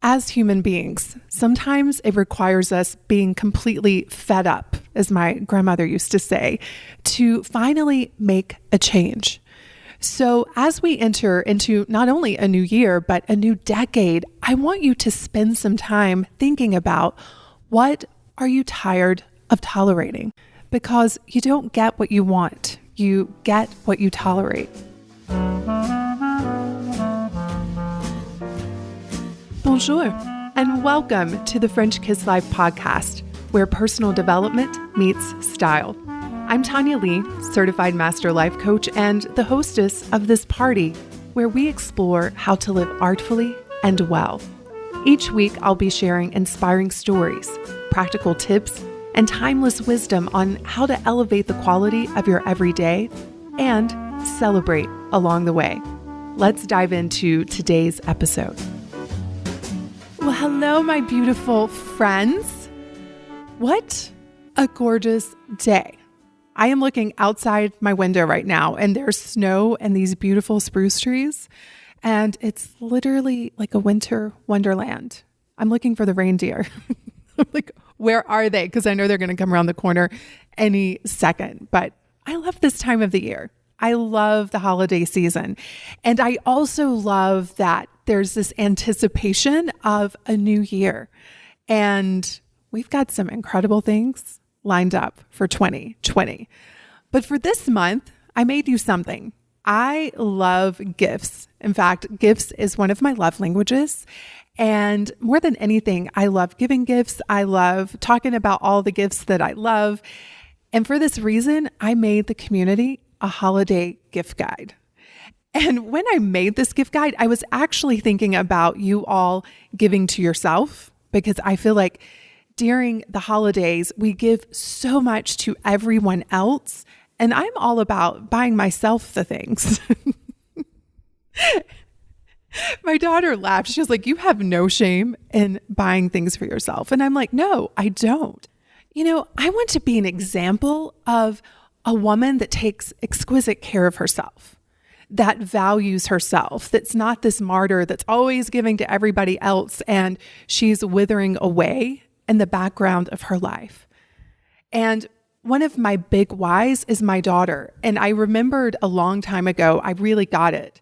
As human beings, sometimes it requires us being completely fed up, as my grandmother used to say, to finally make a change. So as we enter into not only a new year, but a new decade, I want you to spend some time thinking about, what are you tired of tolerating? Because you don't get what you want. You get what you tolerate. Bonjour, and welcome to the French Kiss Life podcast, where personal development meets style. I'm Tanya Lee, certified master life coach and the hostess of this party, where we explore how to live artfully and well. Each week, I'll be sharing inspiring stories, practical tips, and timeless wisdom on how to elevate the quality of your everyday and celebrate along the way. Let's dive into today's episode. Well, hello, my beautiful friends. What a gorgeous day. I am looking outside my window right now, and there's snow and these beautiful spruce trees, and it's literally like a winter wonderland. I'm looking for the reindeer. I'm like, where are they? Because I know they're going to come around the corner any second, but I love this time of the year. I love the holiday season. And I also love that there's this anticipation of a new year. And we've got some incredible things lined up for 2020. But for this month, I made you something. I love gifts. In fact, gifts is one of my love languages. And more than anything, I love giving gifts. I love talking about all the gifts that I love. And for this reason, I made the community a holiday gift guide. And when I made this gift guide, I was actually thinking about you all giving to yourself, because I feel like during the holidays, we give so much to everyone else. And I'm all about buying myself the things. My daughter laughed. She was like, "You have no shame in buying things for yourself." And I'm like, no, I don't. I want to be an example of a woman that takes exquisite care of herself, that values herself, that's not this martyr that's always giving to everybody else and she's withering away in the background of her life. And one of my big whys is my daughter. And I remembered a long time ago, I really got it.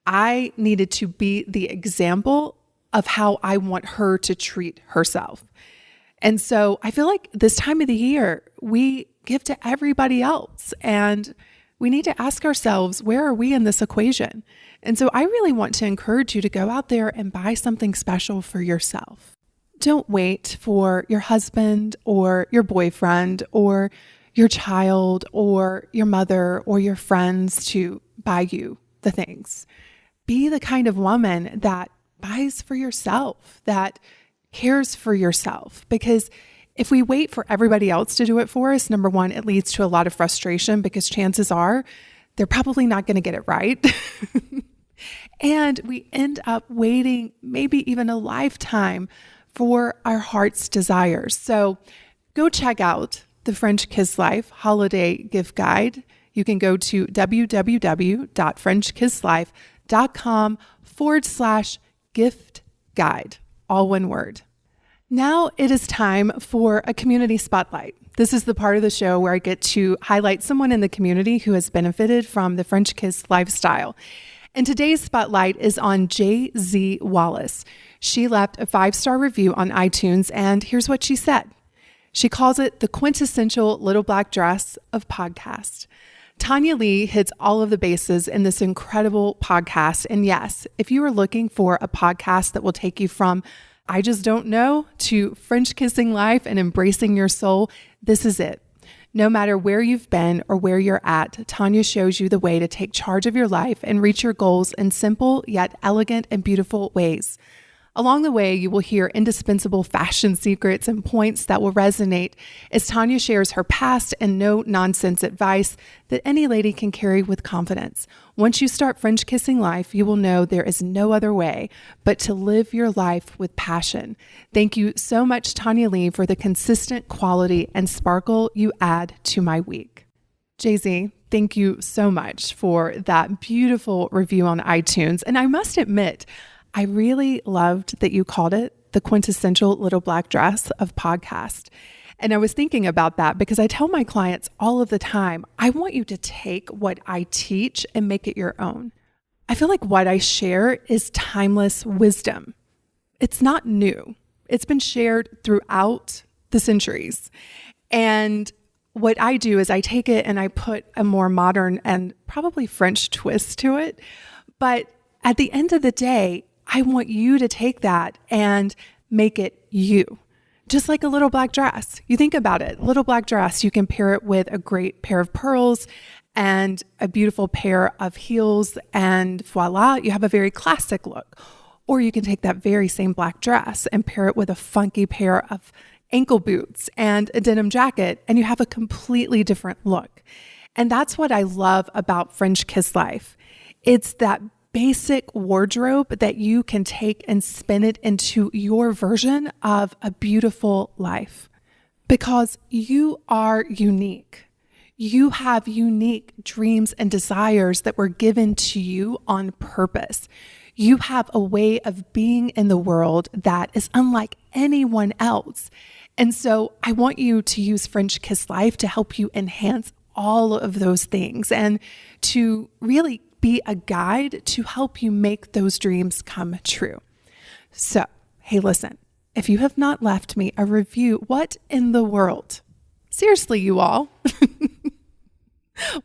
I needed to be the example of how I want her to treat herself. And so I feel like this time of the year, we give to everybody else. And we need to ask ourselves, where are we in this equation? And so I really want to encourage you to go out there and buy something special for yourself. Don't wait for your husband or your boyfriend or your child or your mother or your friends to buy you the things. Be the kind of woman that buys for yourself, that cares for yourself. Because if we wait for everybody else to do it for us, number one, it leads to a lot of frustration because chances are they're probably not going to get it right. And we end up waiting maybe even a lifetime for our heart's desires. So go check out the French Kiss Life Holiday Gift Guide. You can go to www.frenchkisslife.com/gift guide, all one word. Now it is time for a community spotlight. This is the part of the show where I get to highlight someone in the community who has benefited from the French Kiss lifestyle. And today's spotlight is on J.Z. Wallace. She left a 5-star review on iTunes, and here's what she said. She calls it the quintessential little black dress of podcast. Tanya Lee hits all of the bases in this incredible podcast. And yes, if you are looking for a podcast that will take you from I just don't know to French kissing life and embracing your soul, this is it. No matter where you've been or where you're at, Tanya shows you the way to take charge of your life and reach your goals in simple yet elegant and beautiful ways. Along the way, you will hear indispensable fashion secrets and points that will resonate as Tanya shares her past and no-nonsense advice that any lady can carry with confidence. Once you start French kissing life, you will know there is no other way but to live your life with passion. Thank you so much, Tanya Lee, for the consistent quality and sparkle you add to my week. Jay-Z, thank you so much for that beautiful review on iTunes. And I must admit, I really loved that you called it the quintessential little black dress of podcast. And I was thinking about that because I tell my clients all of the time, I want you to take what I teach and make it your own. I feel like what I share is timeless wisdom. It's not new. It's been shared throughout the centuries. And what I do is I take it and I put a more modern and probably French twist to it. But at the end of the day, I want you to take that and make it you. Just like a little black dress. You think about it, little black dress, you can pair it with a great pair of pearls and a beautiful pair of heels, and voila, you have a very classic look. Or you can take that very same black dress and pair it with a funky pair of ankle boots and a denim jacket, and you have a completely different look. And that's what I love about French Kiss Life. It's that basic wardrobe that you can take and spin it into your version of a beautiful life. Because you are unique. You have unique dreams and desires that were given to you on purpose. You have a way of being in the world that is unlike anyone else. And so I want you to use French Kiss Life to help you enhance all of those things and to really be a guide to help you make those dreams come true. So, hey, listen, if you have not left me a review, what in the world? Seriously, you all.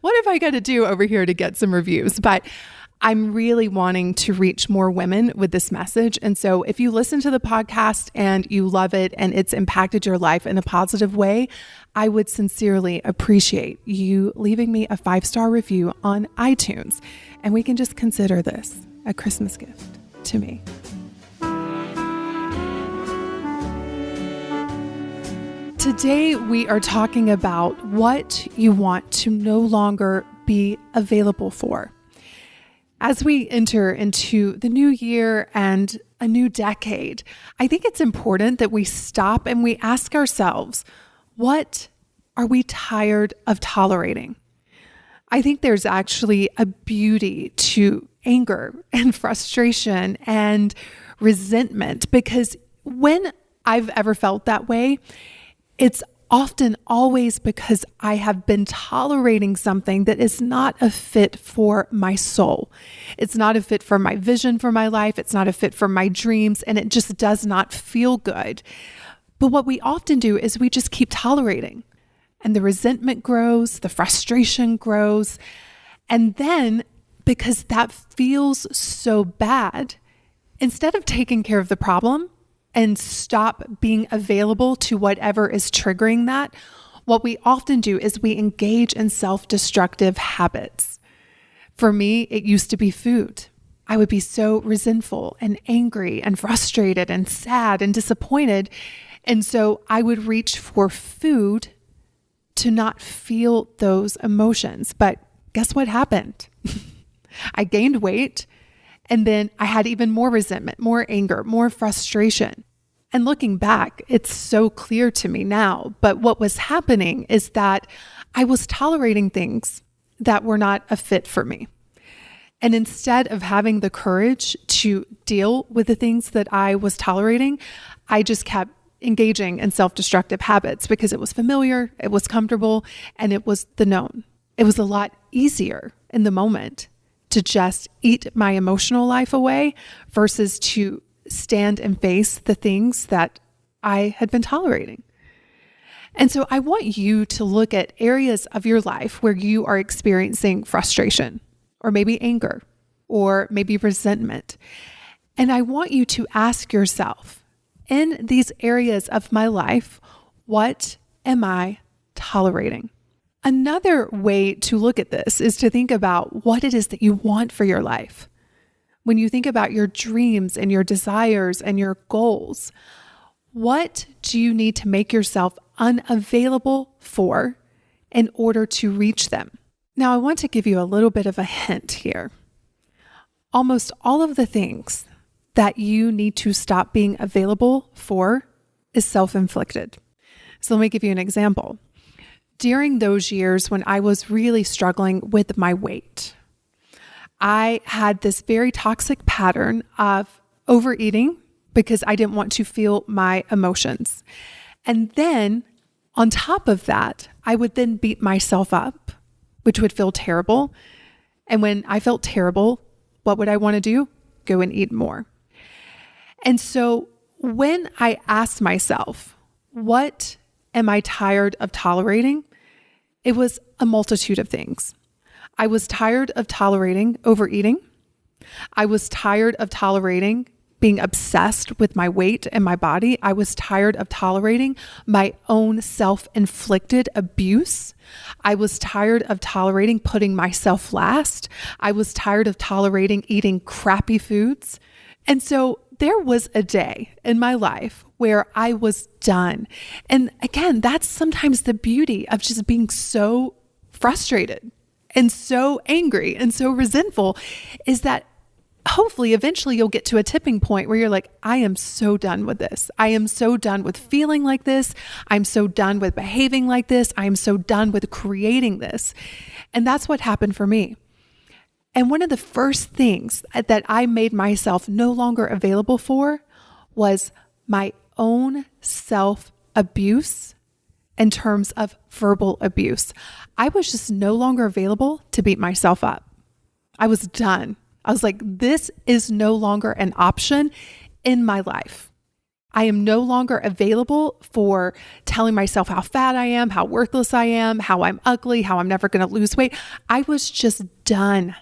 What have I got to do over here to get some reviews? But I'm really wanting to reach more women with this message. And so if you listen to the podcast and you love it and it's impacted your life in a positive way, I would sincerely appreciate you leaving me a 5-star review on iTunes. And we can just consider this a Christmas gift to me. Today, we are talking about what you want to no longer be available for. As we enter into the new year and a new decade, I think it's important that we stop and we ask ourselves, what are we tired of tolerating? I think there's actually a beauty to anger and frustration and resentment, because when I've ever felt that way, it's often always because I have been tolerating something that is not a fit for my soul. It's not a fit for my vision for my life. It's not a fit for my dreams, and it just does not feel good. But what we often do is we just keep tolerating, and the resentment grows, the frustration grows. And then because that feels so bad, instead of taking care of the problem and stop being available to whatever is triggering that, what we often do is we engage in self-destructive habits. For me, it used to be food. I would be so resentful and angry and frustrated and sad and disappointed. And so I would reach for food to not feel those emotions. But guess what happened? I gained weight, and then I had even more resentment, more anger, more frustration. And looking back, it's so clear to me now. But what was happening is that I was tolerating things that were not a fit for me. And instead of having the courage to deal with the things that I was tolerating, I just kept engaging in self-destructive habits because it was familiar, it was comfortable, and it was the known. It was a lot easier in the moment to just eat my emotional life away versus to stand and face the things that I had been tolerating. And so I want you to look at areas of your life where you are experiencing frustration, or maybe anger, or maybe resentment. And I want you to ask yourself, in these areas of my life, what am I tolerating? Another way to look at this is to think about what it is that you want for your life. When you think about your dreams and your desires and your goals, what do you need to make yourself unavailable for in order to reach them? Now, I want to give you a little bit of a hint here. Almost all of the things that you need to stop being available for is self-inflicted. So let me give you an example. During those years when I was really struggling with my weight, I had this very toxic pattern of overeating because I didn't want to feel my emotions. And then on top of that, I would then beat myself up, which would feel terrible. And when I felt terrible, what would I want to do? Go and eat more. And so when I asked myself, what am I tired of tolerating? It was a multitude of things. I was tired of tolerating overeating. I was tired of tolerating being obsessed with my weight and my body. I was tired of tolerating my own self-inflicted abuse. I was tired of tolerating putting myself last. I was tired of tolerating eating crappy foods. And so there was a day in my life where I was done. And again, that's sometimes the beauty of just being so frustrated and so angry and so resentful, is that hopefully eventually you'll get to a tipping point where you're like, I am so done with this. I am so done with feeling like this. I'm so done with behaving like this. I am so done with creating this. And that's what happened for me. And one of the first things that I made myself no longer available for was my own self-abuse in terms of verbal abuse. I was just no longer available to beat myself up. I was done. I was like, this is no longer an option in my life. I am no longer available for telling myself how fat I am, how worthless I am, how I'm ugly, how I'm never going to lose weight. I was just done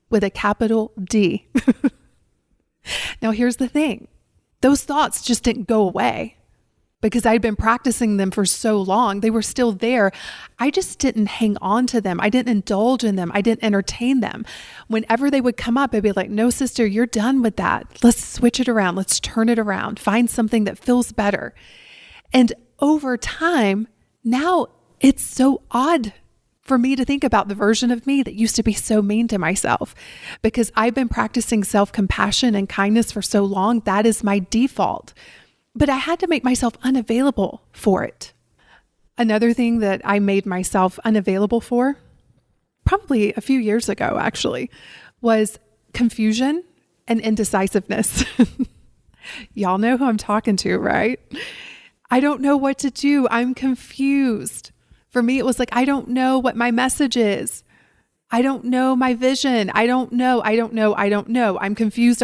with a capital D. Now, here's the thing. Those thoughts just didn't go away because I'd been practicing them for so long. They were still there. I just didn't hang on to them. I didn't indulge in them. I didn't entertain them. Whenever they would come up, I'd be like, no, sister, you're done with that. Let's switch it around. Let's turn it around. Find something that feels better. And over time, now it's so odd for me to think about the version of me that used to be so mean to myself, because I've been practicing self-compassion and kindness for so long. That is my default. But I had to make myself unavailable for it. Another thing that I made myself unavailable for, probably a few years ago actually, was confusion and indecisiveness. Y'all know who I'm talking to, right? I don't know what to do. I'm confused. For me, it was like, I don't know what my message is. I don't know my vision. I don't know. I'm confused.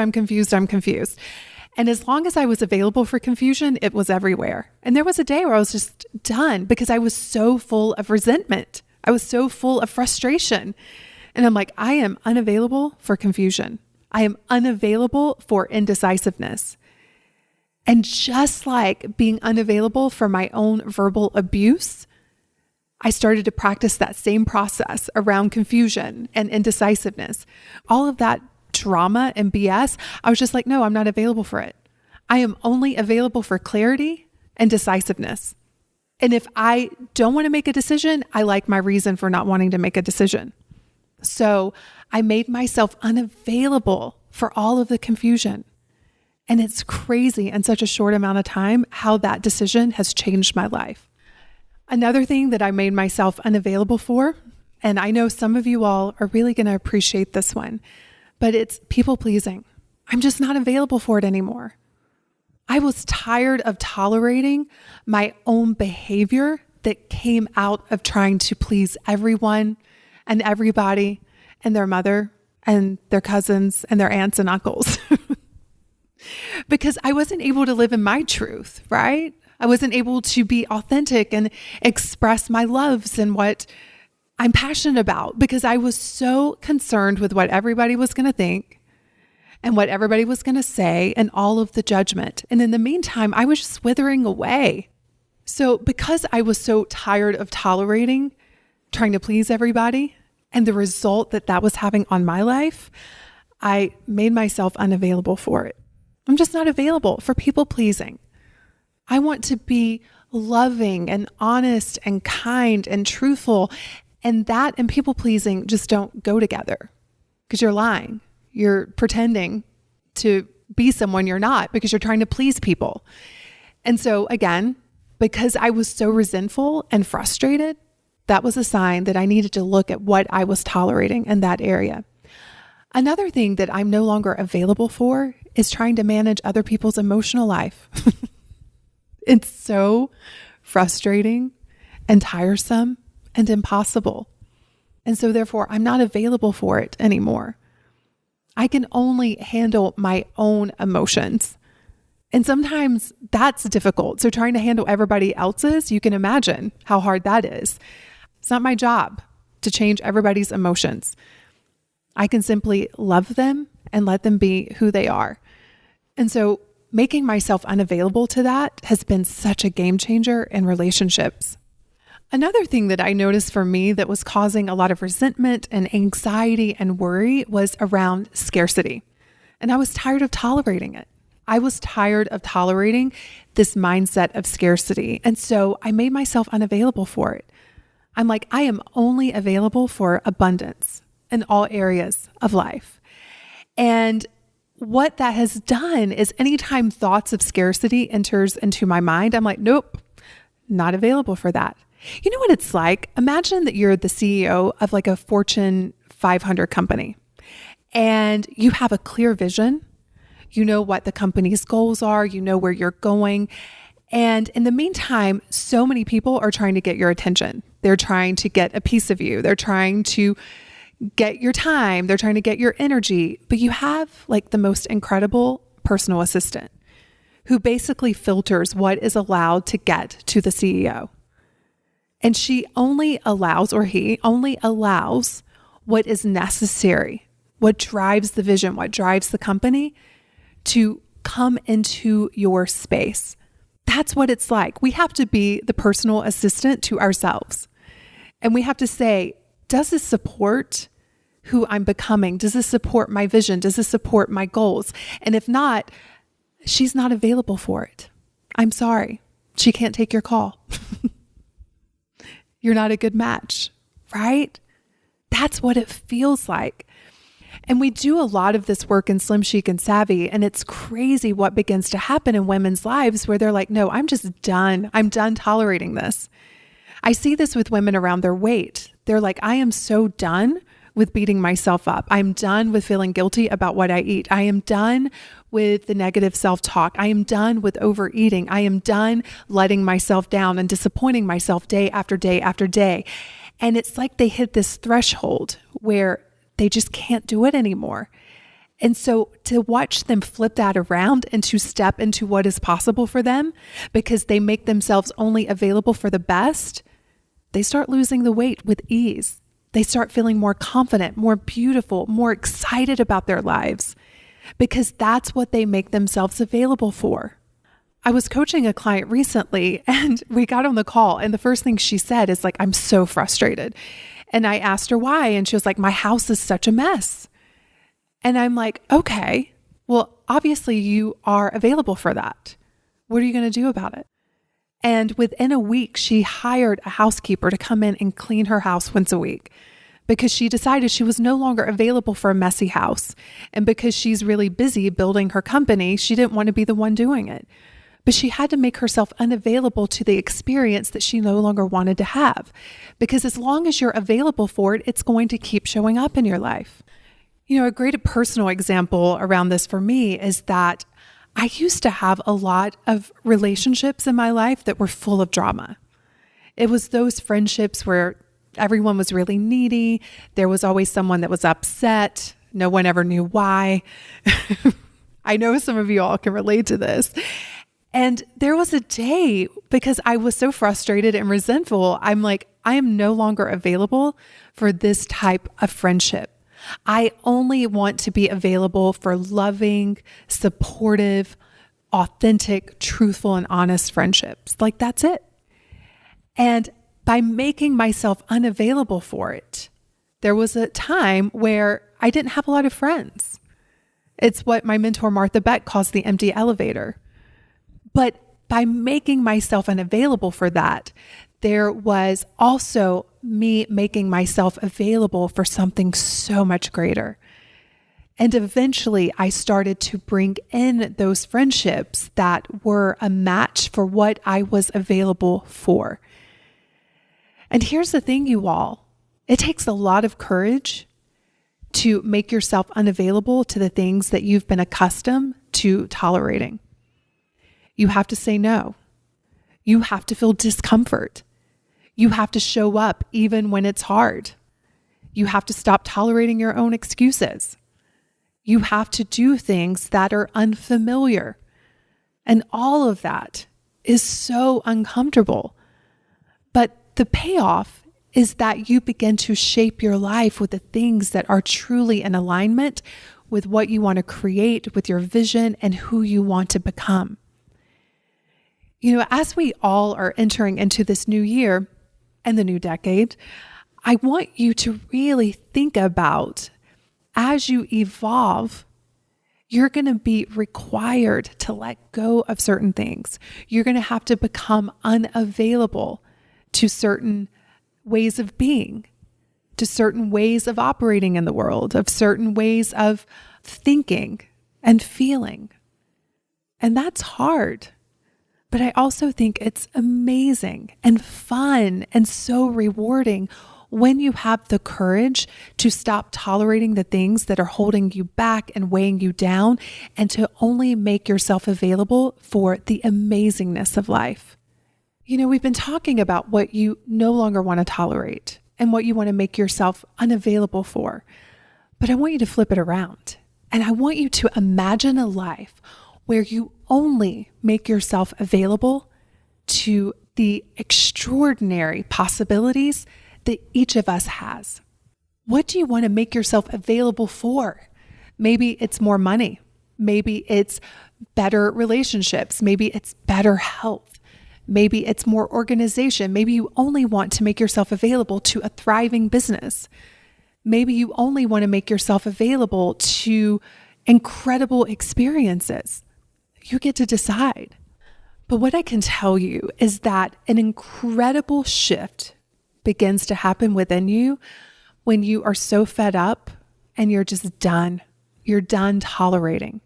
And as long as I was available for confusion, it was everywhere. And there was a day where I was just done because I was so full of resentment. I was so full of frustration. And I'm like, I am unavailable for confusion. I am unavailable for indecisiveness. And just like being unavailable for my own verbal abuse, I started to practice that same process around confusion and indecisiveness. All of that drama and BS, I was just like, no, I'm not available for it. I am only available for clarity and decisiveness. And if I don't want to make a decision, I like my reason for not wanting to make a decision. So I made myself unavailable for all of the confusion. And it's crazy in such a short amount of time how that decision has changed my life. Another thing that I made myself unavailable for, and I know some of you all are really going to appreciate this one, but it's people pleasing. I'm just not available for it anymore. I was tired of tolerating my own behavior that came out of trying to please everyone and everybody and their mother and their cousins and their aunts and uncles. Because I wasn't able to live in my truth, right? I wasn't able to be authentic and express my loves and what I'm passionate about because I was so concerned with what everybody was going to think and what everybody was going to say and all of the judgment. And in the meantime, I was just withering away. So because I was so tired of tolerating, trying to please everybody, and the result that that was having on my life, I made myself unavailable for it. I'm just not available for people pleasing. I want to be loving and honest and kind and truthful. And that and people pleasing just don't go together because you're lying. You're pretending to be someone you're not because you're trying to please people. And so again, because I was so resentful and frustrated, that was a sign that I needed to look at what I was tolerating in that area. Another thing that I'm no longer available for is trying to manage other people's emotional life. It's so frustrating and tiresome and impossible. And so therefore, I'm not available for it anymore. I can only handle my own emotions. And sometimes that's difficult. So trying to handle everybody else's, you can imagine how hard that is. It's not my job to change everybody's emotions. I can simply love them and let them be who they are. And so making myself unavailable to that has been such a game changer in relationships. Another thing that I noticed for me that was causing a lot of resentment and anxiety and worry was around scarcity. And I was tired of tolerating it. I was tired of tolerating this mindset of scarcity. And so I made myself unavailable for it. I'm like, I am only available for abundance in all areas of life. And what that has done is anytime thoughts of scarcity enters into my mind, I'm like, nope, not available for that. You know what it's like? Imagine that you're the CEO of like a Fortune 500 company and you have a clear vision. You know what the company's goals are. You know where you're going. And in the meantime, so many people are trying to get your attention. They're trying to get a piece of you. They're trying to get your time. They're trying to get your energy. But you have like the most incredible personal assistant who basically filters what is allowed to get to the CEO. And she only allows, or he only allows what is necessary, what drives the vision, what drives the company to come into your space. That's what it's like. We have to be the personal assistant to ourselves. And we have to say, does this support who I'm becoming? Does this support my vision? Does this support my goals? And if not, she's not available for it. I'm sorry. She can't take your call. You're not a good match, right? That's what it feels like. And we do a lot of this work in Slim Chic and Savvy, and it's crazy what begins to happen in women's lives where they're like, no, I'm just done. I'm done tolerating this. I see this with women around their weight. They're like, I am so done with beating myself up. I'm done with feeling guilty about what I eat. I am done with the negative self-talk. I am done with overeating. I am done letting myself down and disappointing myself day after day after day. And it's like they hit this threshold where they just can't do it anymore. And so to watch them flip that around and to step into what is possible for them because they make themselves only available for the best, they start losing the weight with ease. They start feeling more confident, more beautiful, more excited about their lives because that's what they make themselves available for. I was coaching a client recently and we got on the call and the first thing she said is like, I'm so frustrated. And I asked her why. And she was like, my house is such a mess. And I'm like, okay, well, obviously you are available for that. What are you going to do about it? And within a week, she hired a housekeeper to come in and clean her house once a week because she decided she was no longer available for a messy house. And because she's really busy building her company, she didn't want to be the one doing it. But she had to make herself unavailable to the experience that she no longer wanted to have. Because as long as you're available for it, it's going to keep showing up in your life. You know, a great personal example around this for me is that I used to have a lot of relationships in my life that were full of drama. It was those friendships where everyone was really needy. There was always someone that was upset. No one ever knew why. I know some of you all can relate to this. And there was a day because I was so frustrated and resentful. I'm like, I am no longer available for this type of friendship. I only want to be available for loving, supportive, authentic, truthful, and honest friendships. Like that's it. And by making myself unavailable for it, there was a time where I didn't have a lot of friends. It's what my mentor Martha Beck calls the empty elevator. But by making myself unavailable for that, there was also me making myself available for something so much greater. And eventually I started to bring in those friendships that were a match for what I was available for. And here's the thing, you all, it takes a lot of courage to make yourself unavailable to the things that you've been accustomed to tolerating. You have to say no. You have to feel discomfort. You have to show up even when it's hard. You have to stop tolerating your own excuses. You have to do things that are unfamiliar. And all of that is so uncomfortable. But the payoff is that you begin to shape your life with the things that are truly in alignment with what you want to create, with your vision and who you want to become. You know, as we all are entering into this new year and the new decade, I want you to really think about, as you evolve, you're going to be required to let go of certain things. You're going to have to become unavailable to certain ways of being, to certain ways of operating in the world, of certain ways of thinking and feeling. And that's hard. But I also think it's amazing and fun and so rewarding when you have the courage to stop tolerating the things that are holding you back and weighing you down, and to only make yourself available for the amazingness of life. You know, we've been talking about what you no longer want to tolerate and what you want to make yourself unavailable for. But I want you to flip it around. And I want you to imagine a life where you only make yourself available to the extraordinary possibilities that each of us has. What do you want to make yourself available for? Maybe it's more money. Maybe it's better relationships. Maybe it's better health. Maybe it's more organization. Maybe you only want to make yourself available to a thriving business. Maybe you only want to make yourself available to incredible experiences. You get to decide. But what I can tell you is that an incredible shift begins to happen within you when you are so fed up and you're just done. You're done tolerating.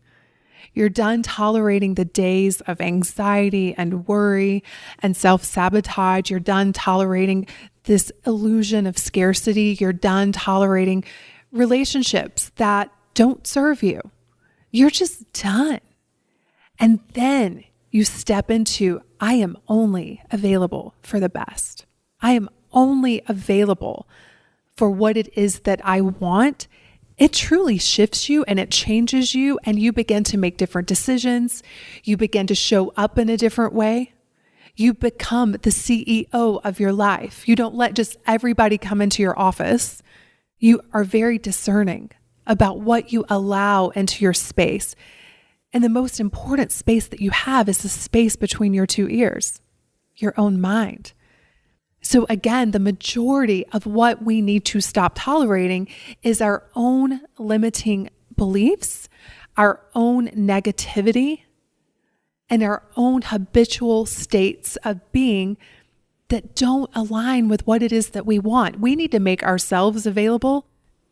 You're done tolerating the days of anxiety and worry and self-sabotage. You're done tolerating this illusion of scarcity. You're done tolerating relationships that don't serve you. You're just done. And then you step into, I am only available for the best. I am only available for what it is that I want. It truly shifts you and it changes you, and you begin to make different decisions. You begin to show up in a different way. You become the CEO of your life. You don't let just everybody come into your office. You are very discerning about what you allow into your space. And the most important space that you have is the space between your two ears, your own mind. So again, the majority of what we need to stop tolerating is our own limiting beliefs, our own negativity, and our own habitual states of being that don't align with what it is that we want. We need to make ourselves available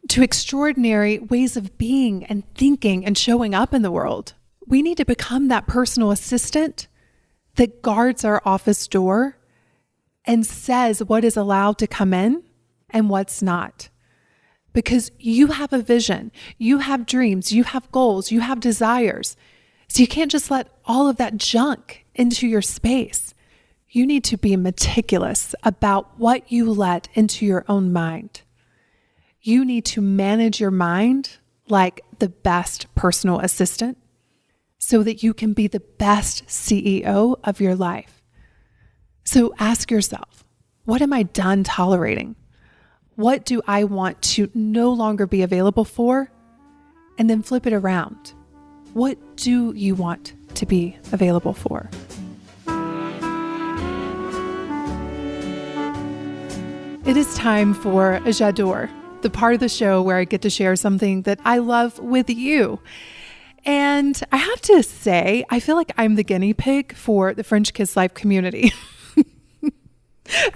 to extraordinary ways of being and thinking and showing up in the world. We need to become that personal assistant that guards our office door and says what is allowed to come in and what's not. Because you have a vision, you have dreams, you have goals, you have desires. So you can't just let all of that junk into your space. You need to be meticulous about what you let into your own mind. You need to manage your mind like the best personal assistant so that you can be the best CEO of your life. So ask yourself, what am I done tolerating? What do I want to no longer be available for? And then flip it around. What do you want to be available for? It is time for J'adore, the part of the show where I get to share something that I love with you. And I have to say, I feel like I'm the guinea pig for the French Kiss Life community.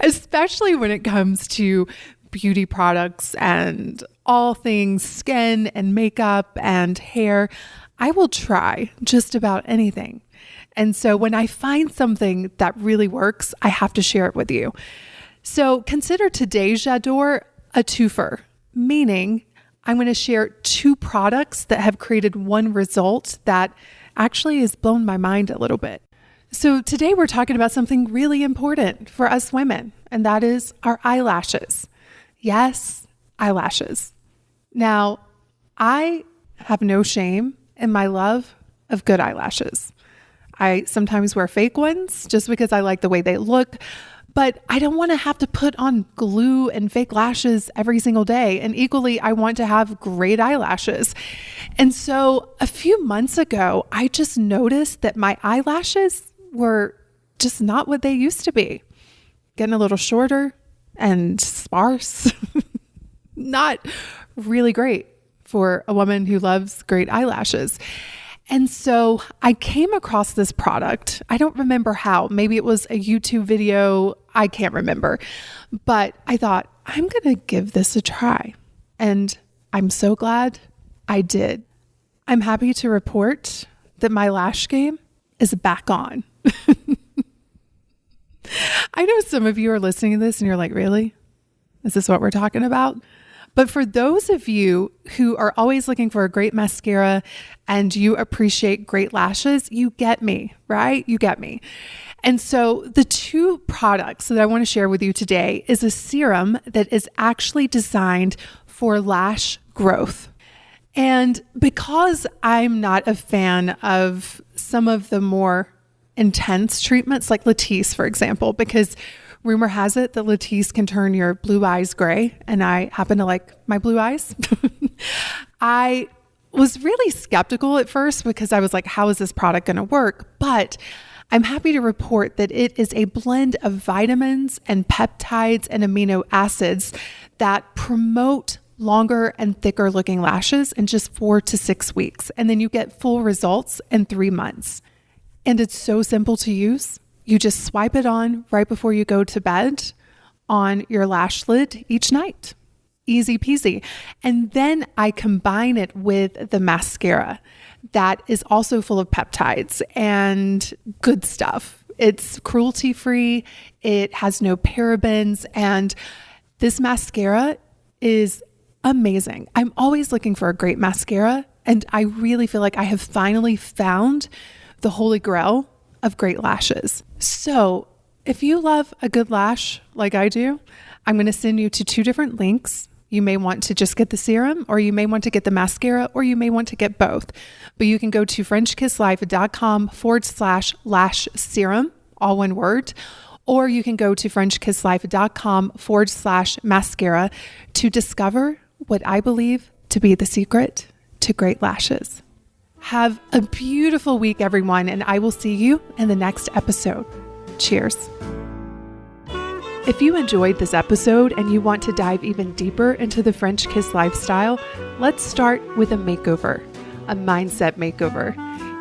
Especially when it comes to beauty products and all things skin and makeup and hair. I will try just about anything. And so when I find something that really works, I have to share it with you. So consider today's J'adore a twofer, meaning I'm going to share two products that have created one result that actually has blown my mind a little bit. So today we're talking about something really important for us women, and that is our eyelashes. Yes, eyelashes. Now, I have no shame in my love of good eyelashes. I sometimes wear fake ones just because I like the way they look, but I don't want to have to put on glue and fake lashes every single day. And equally, I want to have great eyelashes. And so a few months ago, I just noticed that my eyelashes were just not what they used to be. Getting a little shorter and sparse. Not really great for a woman who loves great eyelashes. And so I came across this product. I don't remember how. Maybe it was a YouTube video. I can't remember. But I thought, I'm going to give this a try. And I'm so glad I did. I'm happy to report that my lash game is back on. I know some of you are listening to this and you're like, really? Is this what we're talking about? But for those of you who are always looking for a great mascara and you appreciate great lashes, you get me, right? You get me. And so the two products that I want to share with you today is a serum that is actually designed for lash growth. And because I'm not a fan of some of the more intense treatments like Latisse, for example, because rumor has it that Latisse can turn your blue eyes gray, and I happen to like my blue eyes. I was really skeptical at first because I was like, how is this product going to work? But I'm happy to report that it is a blend of vitamins and peptides and amino acids that promote longer and thicker looking lashes in just 4 to 6 weeks. And then you get full results in 3 months. And it's so simple to use. You just swipe it on right before you go to bed on your lash lid each night. Easy peasy. And then I combine it with the mascara that is also full of peptides and good stuff. It's cruelty-free. It has no parabens. And this mascara is amazing. I'm always looking for a great mascara. And I really feel like I have finally found the holy grail of great lashes. So if you love a good lash like I do, I'm going to send you to 2 different links. You may want to just get the serum, or you may want to get the mascara, or you may want to get both. But you can go to FrenchKissLife.com/lash serum, all one word, or you can go to FrenchKissLife.com/mascara to discover what I believe to be the secret to great lashes. Have a beautiful week, everyone, and I will see you in the next episode. Cheers. If you enjoyed this episode and you want to dive even deeper into the French Kiss lifestyle, let's start with a makeover, a mindset makeover.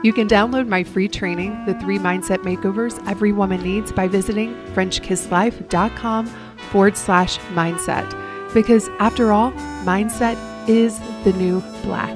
You can download my free training, The 3 Mindset Makeovers Every Woman Needs, by visiting FrenchKissLife.com/mindset. Because after all, mindset is the new black.